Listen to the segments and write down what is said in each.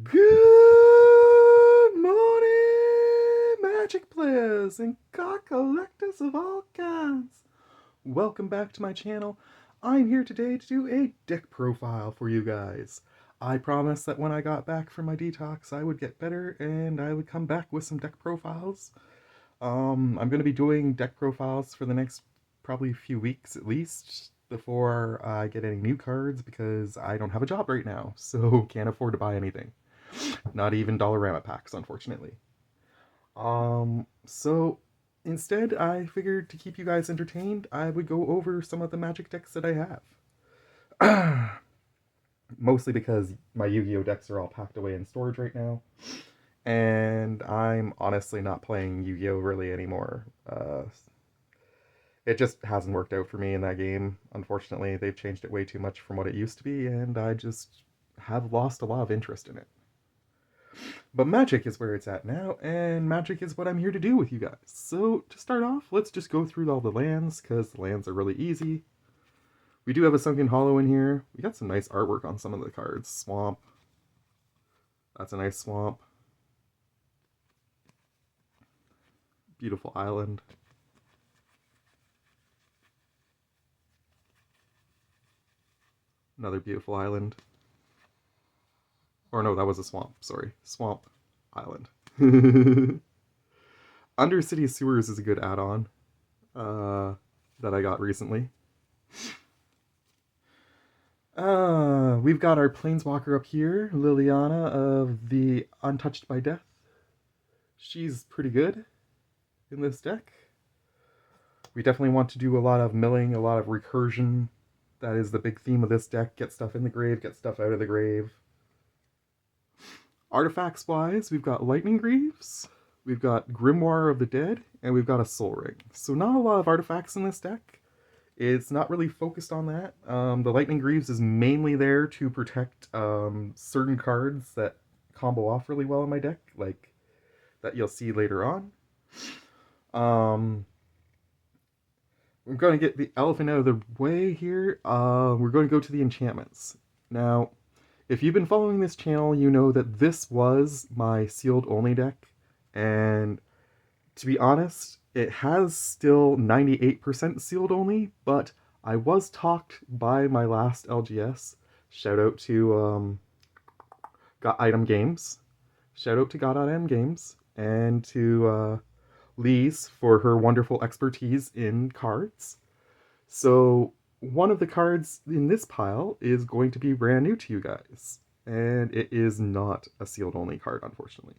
Good morning, Magic players and card collectors of all kinds. Welcome back to my channel. I'm here today to do a deck profile for you guys. I promised that when I got back from my detox, I would get better and I would come back with some deck profiles. I'm going to be doing deck profiles for the next probably few weeks at least before I get any new cards because I don't have a job right now, so can't afford to buy anything. Not even Dollarama packs, unfortunately. So instead, I figured to keep you guys entertained, I would go over some of the Magic decks that I have. Mostly because my Yu-Gi-Oh decks are all packed away in storage right now, and I'm honestly not playing Yu-Gi-Oh really anymore. It just hasn't worked out for me in that game. Unfortunately, they've changed it way too much from what it used to be, and I just have lost a lot of interest in it. But Magic is where it's at now, and Magic is what I'm here to do with you guys. So, to start off, let's just go through all the lands, because the lands are really easy. We do have a Sunken Hollow in here. We got some nice artwork on some of the cards. Swamp. That's a nice swamp. Beautiful island. Another beautiful island. Or no, that was a swamp. Sorry. Swamp Island. Undercity Sewers is a good add-on that I got recently. We've got our Planeswalker up here, Liliana of the Untouched by Death. She's pretty good in this deck. We definitely want to do a lot of milling, a lot of recursion. That is the big theme of this deck. Get stuff in the grave, get stuff out of the grave. Artifacts wise, we've got Lightning Greaves, we've got Grimoire of the Dead, and we've got a Soul Ring. So not a lot of artifacts in this deck. It's not really focused on that. The Lightning Greaves is mainly there to protect certain cards that combo off really well in my deck, like that you'll see later on. We're going to get the elephant out of the way here. We're going to go to the enchantments. Now, if you've been following this channel, you know that this was my sealed only deck, and to be honest, it has still 98% sealed only, but I was talked by my last LGS. Shout out to Got Item Games. Shout out to Got Item Games and to Lise for her wonderful expertise in cards. So one of the cards in this pile is going to be brand new to you guys, and it is not a sealed only card, unfortunately.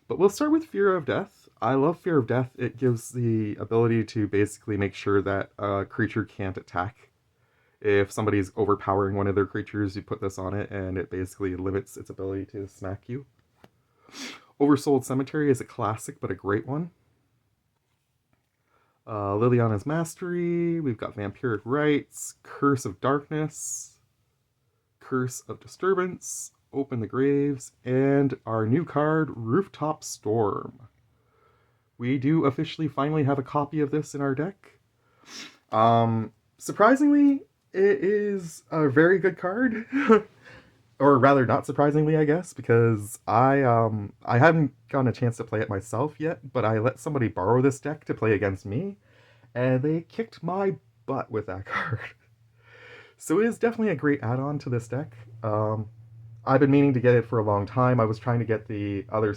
But we'll start with Fear of Death. I love Fear of Death. It gives the ability to basically make sure that a creature can't attack. If somebody's overpowering one of their creatures, you put this on it, and it basically limits its ability to smack you. Oversold Cemetery is a classic, but a great one. Liliana's Mastery. We've got Vampiric Rites, Curse of Darkness, Curse of Disturbance, Open the Graves, and our new card, Rooftop Storm. We do officially finally have a copy of this in our deck. Surprisingly, it is a very good card. Or rather, not surprisingly, I guess, because I haven't gotten a chance to play it myself yet, but I let somebody borrow this deck to play against me, and they kicked my butt with that card. So it is definitely a great add-on to this deck. I've been meaning to get it for a long time. I was trying to get the other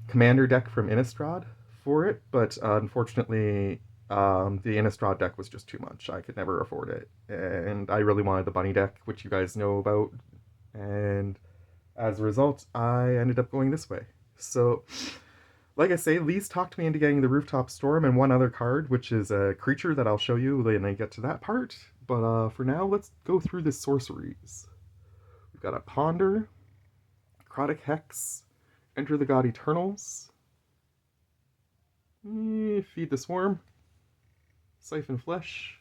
commander deck from Innistrad for it, but unfortunately, the Innistrad deck was just too much. I could never afford it, and I really wanted the bunny deck, which you guys know about, and as a result, I ended up going this way. So, like I say, Lee's talked me into getting the Rooftop Storm and one other card, which is a creature that I'll show you when I get to that part. But for now, let's go through the sorceries. We've got a Ponder, Necrotic Hex, Enter the God Eternals, Feed the Swarm, Siphon Flesh,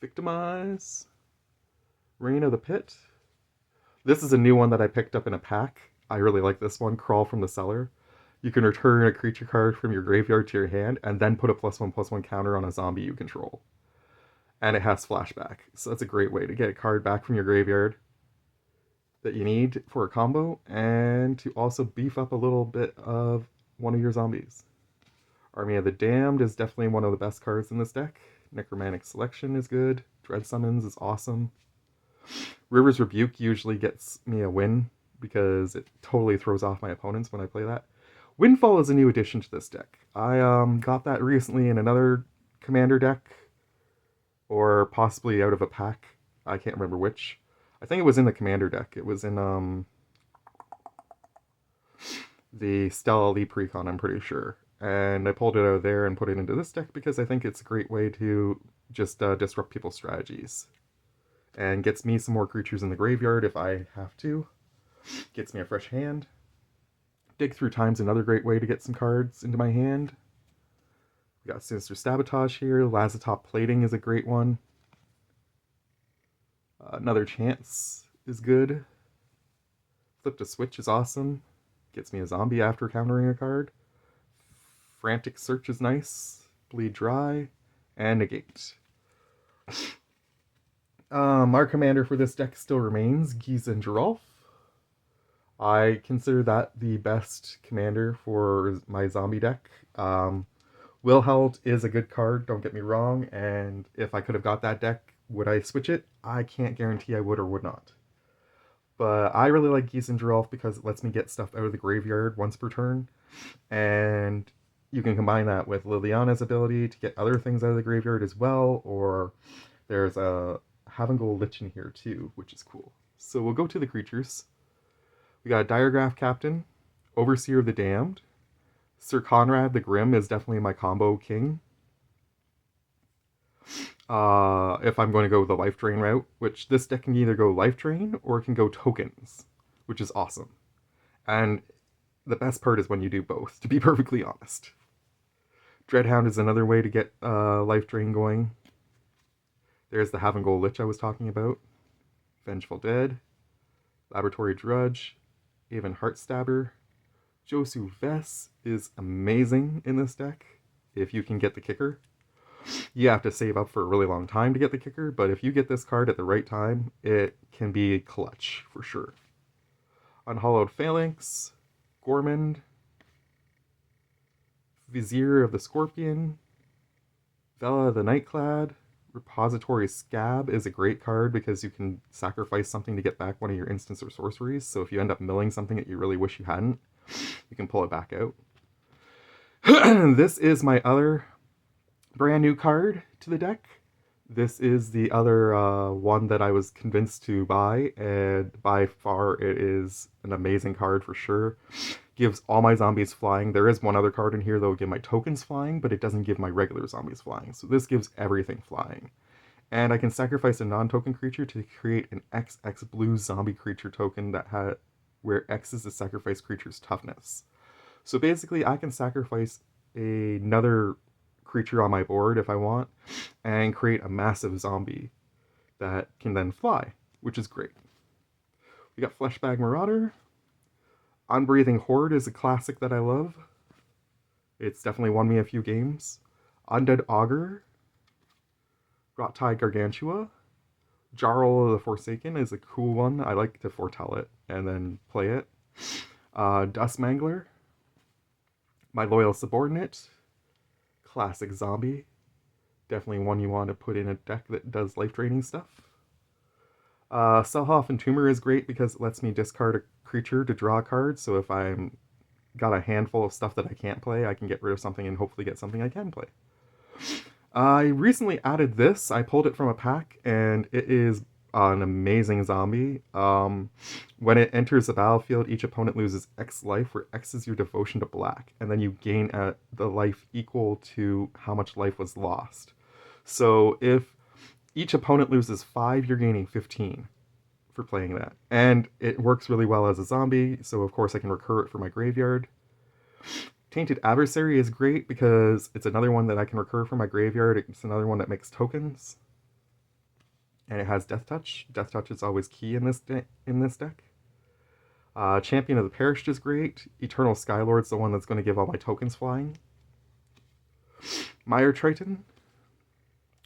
Victimize, Reign of the Pit. This is a new one that I picked up in a pack. I really like this one, Crawl from the Cellar. You can return a creature card from your graveyard to your hand and then put a +1/+1 counter on a zombie you control. And it has flashback, so that's a great way to get a card back from your graveyard that you need for a combo, and to also beef up a little bit of one of your zombies. Army of the Damned is definitely one of the best cards in this deck. Necromantic Selection is good. Dread Summons is awesome. River's Rebuke usually gets me a win because it totally throws off my opponents when I play that. Windfall is a new addition to this deck. I got that recently in another commander deck, or possibly out of a pack. I can't remember which. I think it was in the commander deck. It was in the Stella Elite Precon, I'm pretty sure. And I pulled it out of there and put it into this deck because I think it's a great way to just disrupt people's strategies. And gets me some more creatures in the graveyard if I have to. Gets me a fresh hand. Dig Through Time's another great way to get some cards into my hand. We got Sinister Sabotage here. Lazatop Plating is a great one. Another Chance is good. Flip to Switch is awesome. Gets me a zombie after countering a card. Frantic Search is nice. Bleed Dry. And Negate. Our commander for this deck still remains Gizan Geralf. I consider that the best commander for my zombie deck. Wilheld is a good card, don't get me wrong, and if I could have got that deck, would I switch it? I can't guarantee I would or would not. But I really like Gizan Geralf because it lets me get stuff out of the graveyard once per turn, and you can combine that with Liliana's ability to get other things out of the graveyard as well, or there's a Havengul Lich in here too, which is cool. So we'll go to the creatures. We got a Diregraph Captain, Overseer of the Damned. Sir Conrad the Grim is definitely my combo king. If I'm going to go the Life Drain route, which this deck can either go Life Drain or it can go tokens, which is awesome. And the best part is when you do both, to be perfectly honest. Dreadhound is another way to get Life Drain going. There's the Havengul Lich I was talking about. Vengeful Dead. Laboratory Drudge. Aven Heartstabber. Josu Vess is amazing in this deck if you can get the kicker. You have to save up for a really long time to get the kicker, but if you get this card at the right time, it can be clutch for sure. Unhallowed Phalanx. Gormand. Vizier of the Scorpion. Vela the Nightclad. Repository Scab is a great card because you can sacrifice something to get back one of your instants or sorceries. So if you end up milling something that you really wish you hadn't, you can pull it back out. This is my other brand new card to the deck. This is the other one that I was convinced to buy, and by far it is an amazing card for sure. Gives all my zombies flying. There is one other card in here that will give my tokens flying, but it doesn't give my regular zombies flying. So this gives everything flying. And I can sacrifice a non-token creature to create an XX blue zombie creature token that where X is the sacrifice creature's toughness. So basically I can sacrifice another creature on my board if I want, and create a massive zombie that can then fly, which is great. We got Fleshbag Marauder. Unbreathing Horde is a classic that I love. It's definitely won me a few games. Undead Augur. Rottide Gargantua. Jarl of the Forsaken is a cool one. I like to foretell it and then play it. Dust Mangler. My Loyal Subordinate. Classic zombie. Definitely one you want to put in a deck that does life draining stuff. Selhoff Entomber is great because it lets me discard a creature to draw a card, so if I'm got a handful of stuff that I can't play, I can get rid of something and hopefully get something I can play. I recently added this. I pulled it from a pack, and it is an amazing zombie. When it enters the battlefield, each opponent loses X life, where X is your devotion to black, and then you gain the life equal to how much life was lost. So if each opponent loses 5, you're gaining 15 for playing that. And it works really well as a zombie, so of course I can recur it for my graveyard. Tainted Adversary is great because it's another one that I can recur from my graveyard. It's another one that makes tokens. And it has Death Touch. Death Touch is always key in this deck. Champion of the Perished is great. Eternal Skylord's the one that's going to give all my tokens flying. Mire Triton.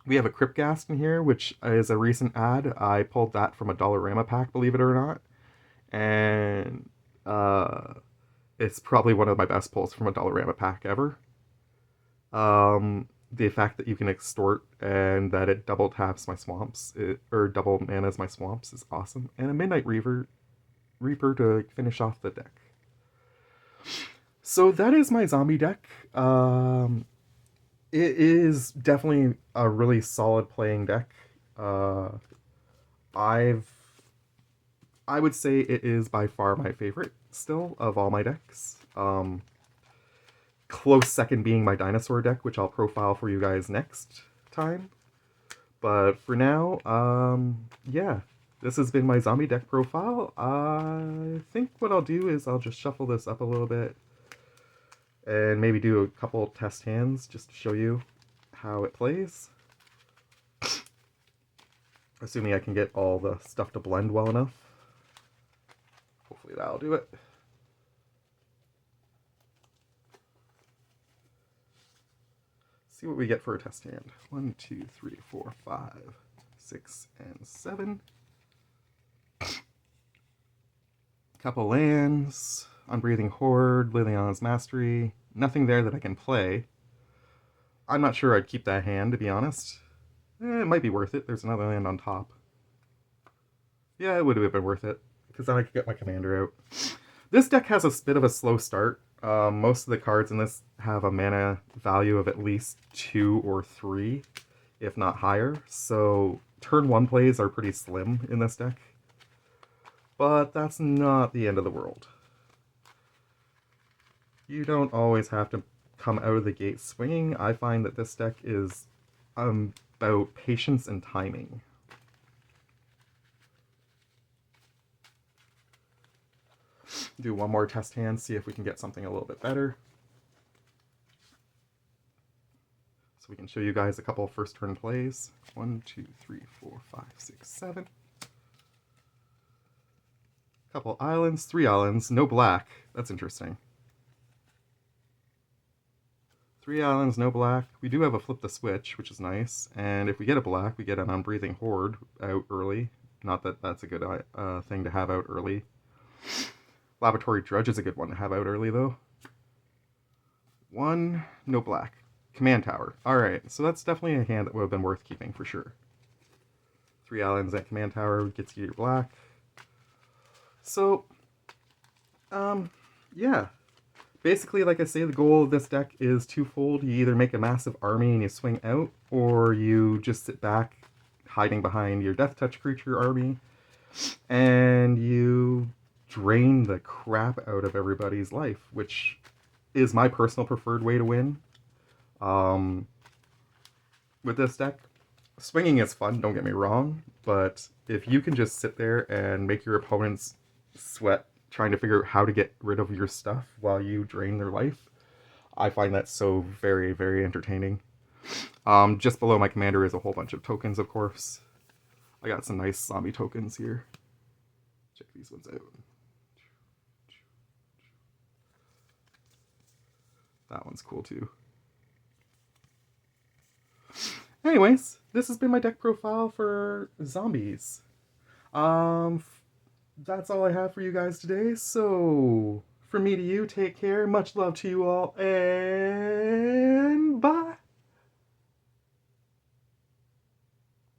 We have a Cryptghast in here, which is a recent add. I pulled that from a Dollarama pack, believe it or not. and it's probably one of my best pulls from a Dollarama pack ever. The fact that you can extort and that it double taps my swamps, or double manas my swamps, is awesome. And a Midnight Reaper to finish off the deck. So that is my zombie deck. It is definitely a really solid playing deck. I've I would say it is by far my favorite still of all my decks. Close second being my dinosaur deck, which I'll profile for you guys next time. But for now, yeah, this has been my zombie deck profile. I think what I'll do is I'll just shuffle this up a little bit and maybe do a couple test hands just to show you how it plays. Assuming I can get all the stuff to blend well enough. Hopefully that'll do it. See what we get for a test hand. 1, 2, 3, 4, 5, 6, and 7. Couple lands, Unbreathing Horde, Liliana's Mastery. Nothing there that I can play. I'm not sure I'd keep that hand, to be honest. It might be worth it. There's another land on top. Yeah, it would have been worth it, because then I could get my commander out. This deck has a bit of a slow start. Most of the cards in this have a mana value of at least 2 or 3, if not higher. So turn 1 plays are pretty slim in this deck. But that's not the end of the world. You don't always have to come out of the gate swinging. I find that this deck is about patience and timing. Do one more test hand, see if we can get something a little bit better. So we can show you guys a couple first turn plays. 1, 2, 3, 4, 5, 6, 7. Couple islands, 3 islands, no black. That's interesting. 3 islands, no black. We do have a flip the switch, which is nice. And if we get a black, we get an Unbreathing Horde out early. Not that that's a good thing to have out early. Laboratory Drudge is a good one to have out early, though. 1, no black. Command Tower. Alright, so that's definitely a hand that would have been worth keeping for sure. 3 islands at Command Tower gets you your black. So, yeah. Basically, like I say, the goal of this deck is twofold. You either make a massive army and you swing out, or you just sit back, hiding behind your Death Touch creature army, and you drain the crap out of everybody's life, which is my personal preferred way to win. With this deck, swinging is fun, don't get me wrong, but if you can just sit there and make your opponents sweat trying to figure out how to get rid of your stuff while you drain their life, I find that so very, very entertaining. Just below my commander is a whole bunch of tokens, of course. I got some nice zombie tokens here. Check these ones out. That one's cool too. Anyways, this has been my deck profile for zombies. That's all I have for you guys today. So, from me to you, take care. Much love to you all, and bye!